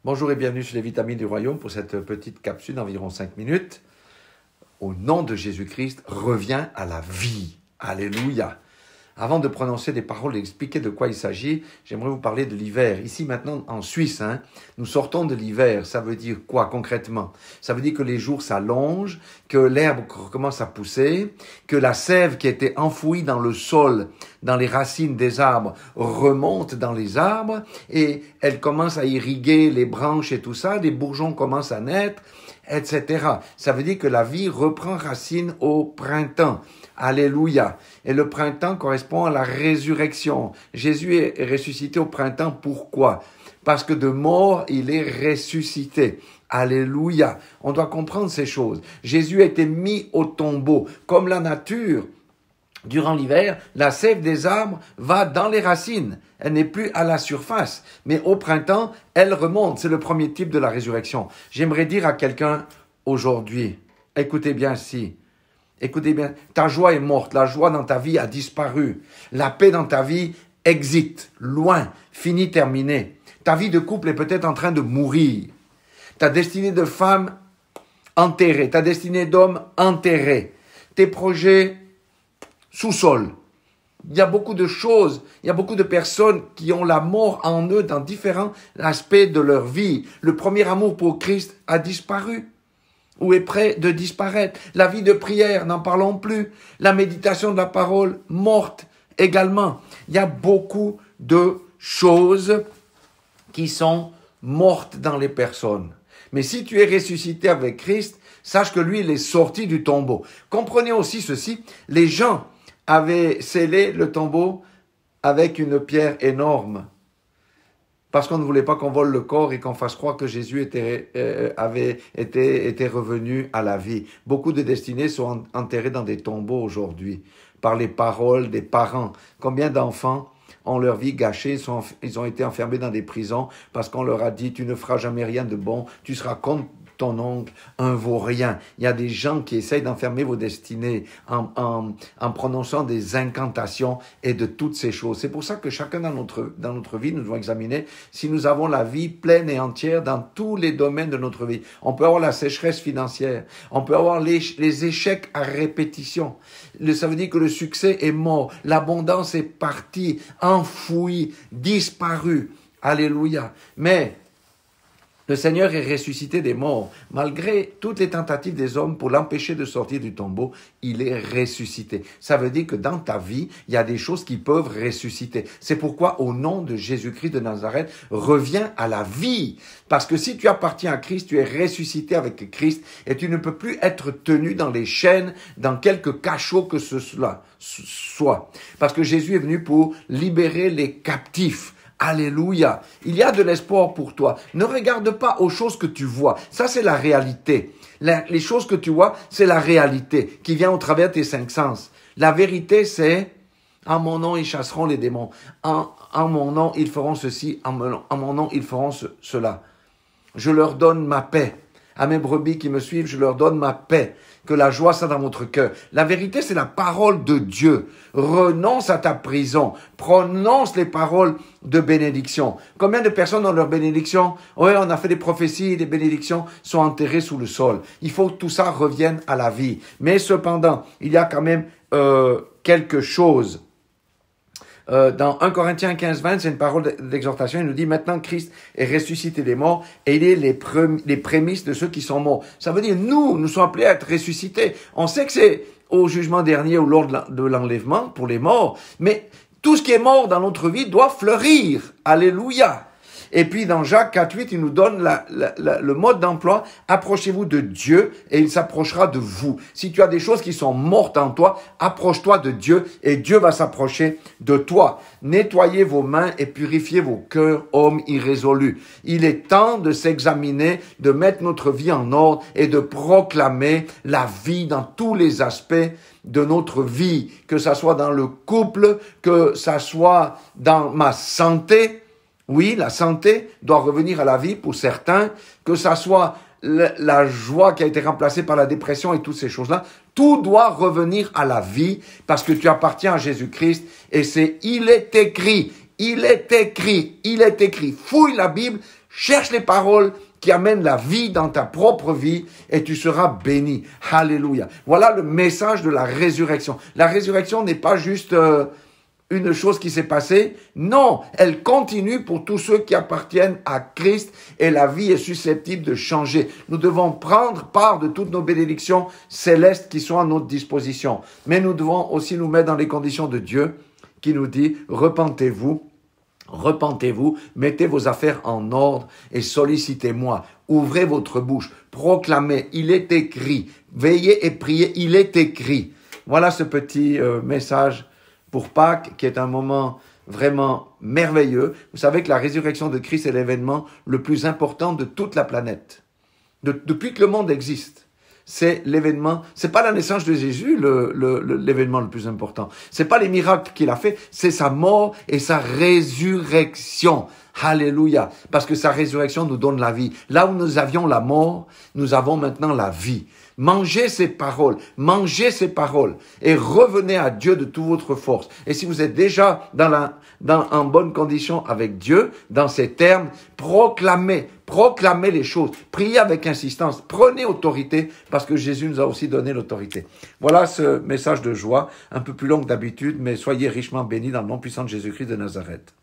Bonjour et bienvenue sur les vitamines du royaume pour cette petite capsule d'environ 5 minutes. Au nom de Jésus-Christ, reviens à la vie. Alléluia. Avant de prononcer des paroles et d'expliquer de quoi il s'agit, j'aimerais vous parler de l'hiver. Ici maintenant en Suisse, nous sortons de l'hiver. Ça veut dire quoi concrètement? Ça veut dire que les jours s'allongent, que l'herbe commence à pousser, que la sève qui était enfouie dans le sol, dans les racines des arbres, remonte dans les arbres et elle commence à irriguer les branches et tout ça. Les bourgeons commencent à naître, etc. Ça veut dire que la vie reprend racine au printemps. Alléluia. Et le printemps correspond à la résurrection. Jésus est ressuscité au printemps. Pourquoi? Parce que de mort, il est ressuscité. Alléluia. On doit comprendre ces choses. Jésus a été mis au tombeau. Comme la nature, durant l'hiver, la sève des arbres va dans les racines. Elle n'est plus à la surface. Mais au printemps, elle remonte. C'est le premier type de la résurrection. J'aimerais dire à quelqu'un aujourd'hui, écoutez bien écoutez bien, ta joie est morte, la joie dans ta vie a disparu. La paix dans ta vie, exit, loin, fini, terminé. Ta vie de couple est peut-être en train de mourir. Ta destinée de femme, enterrée. Ta destinée d'homme, enterrée. Tes projets, sous-sol. Il y a beaucoup de choses, il y a beaucoup de personnes qui ont la mort en eux dans différents aspects de leur vie. Le premier amour pour Christ a disparu ou est prêt de disparaître. La vie de prière, n'en parlons plus. La méditation de la parole, morte également. Il y a beaucoup de choses qui sont mortes dans les personnes. Mais si tu es ressuscité avec Christ, sache que lui, il est sorti du tombeau. Comprenez aussi ceci, les gens avaient scellé le tombeau avec une pierre énorme parce qu'on ne voulait pas qu'on vole le corps et qu'on fasse croire que Jésus était revenu à la vie. Beaucoup de destinées sont enterrées dans des tombeaux aujourd'hui par les paroles des parents. Combien d'enfants ont leur vie gâchée, ils ont été enfermés dans des prisons parce qu'on leur a dit « tu ne feras jamais rien de bon, tu seras contre ton oncle, un vaut-rien ». Il y a des gens qui essayent d'enfermer vos destinées en prononçant des incantations et de toutes ces choses. C'est pour ça que chacun dans notre vie, nous devons examiner si nous avons la vie pleine et entière dans tous les domaines de notre vie. On peut avoir la sécheresse financière, on peut avoir les échecs à répétition. Ça veut dire que le succès est mort, l'abondance est partie, enfouie, disparue. Alléluia. Mais le Seigneur est ressuscité des morts. Malgré toutes les tentatives des hommes pour l'empêcher de sortir du tombeau, il est ressuscité. Ça veut dire que dans ta vie, il y a des choses qui peuvent ressusciter. C'est pourquoi, au nom de Jésus-Christ de Nazareth, reviens à la vie. Parce que si tu appartiens à Christ, tu es ressuscité avec Christ et tu ne peux plus être tenu dans les chaînes, dans quelque cachot que ce soit. Parce que Jésus est venu pour libérer les captifs. Alléluia. Il y a de l'espoir pour toi. Ne regarde pas aux choses que tu vois. Ça, c'est la réalité. Les choses que tu vois, c'est la réalité qui vient au travers de tes 5 sens. La vérité, c'est « en mon nom, ils chasseront les démons. En mon nom, ils feront ceci. En mon nom, ils feront cela. Je leur donne ma paix. À mes brebis qui me suivent, je leur donne ma paix. Que la joie soit dans votre cœur. » La vérité, c'est la parole de Dieu. Renonce à ta prison. Prononce les paroles de bénédiction. Combien de personnes ont leur bénédiction? Oui, on a fait des prophéties, les bénédictions sont enterrées sous le sol. Il faut que tout ça revienne à la vie. Mais cependant, il y a quand même quelque chose. Dans 1 Corinthiens 15-20, c'est une parole d'exhortation. Il nous dit maintenant Christ est ressuscité des morts et il est les prémices de ceux qui sont morts. Ça veut dire nous sommes appelés à être ressuscités. On sait que c'est au jugement dernier ou lors de l'enlèvement pour les morts, mais tout ce qui est mort dans notre vie doit fleurir. Alléluia. Et puis dans Jacques 4.8, il nous donne le mode d'emploi. Approchez-vous de Dieu et il s'approchera de vous. Si tu as des choses qui sont mortes en toi, approche-toi de Dieu et Dieu va s'approcher de toi. Nettoyez vos mains et purifiez vos cœurs, hommes irrésolus. Il est temps de s'examiner, de mettre notre vie en ordre et de proclamer la vie dans tous les aspects de notre vie, que ça soit dans le couple, que ça soit dans ma santé. Oui, la santé doit revenir à la vie pour certains, que ça soit la joie qui a été remplacée par la dépression et toutes ces choses-là. Tout doit revenir à la vie parce que tu appartiens à Jésus-Christ et il est écrit. Fouille la Bible Cherche les paroles qui amènent la vie dans ta propre vie et tu seras béni. Alléluia. Voilà le message de la résurrection. La résurrection n'est pas juste une chose qui s'est passée. Non, elle continue pour tous ceux qui appartiennent à Christ et la vie est susceptible de changer. Nous devons prendre part de toutes nos bénédictions célestes qui sont à notre disposition. Mais nous devons aussi nous mettre dans les conditions de Dieu qui nous dit « Repentez-vous, mettez vos affaires en ordre et sollicitez-moi. Ouvrez votre bouche, proclamez, il est écrit. Veillez et priez, il est écrit. » Voilà ce petit message pour Pâques, qui est un moment vraiment merveilleux. Vous savez que la résurrection de Christ est l'événement le plus important de toute la planète. Depuis que le monde existe, c'est l'événement, c'est pas la naissance de Jésus l'événement le plus important. C'est pas les miracles qu'il a fait, c'est sa mort et sa résurrection. Alléluia. Parce que sa résurrection nous donne la vie. Là où nous avions la mort, nous avons maintenant la vie. Mangez ces paroles et revenez à Dieu de toute votre force. Et si vous êtes déjà en bonne condition avec Dieu, dans ces termes, proclamez les choses, priez avec insistance, prenez autorité parce que Jésus nous a aussi donné l'autorité. Voilà ce message de joie, un peu plus long que d'habitude, mais soyez richement bénis dans le nom puissant de Jésus-Christ de Nazareth.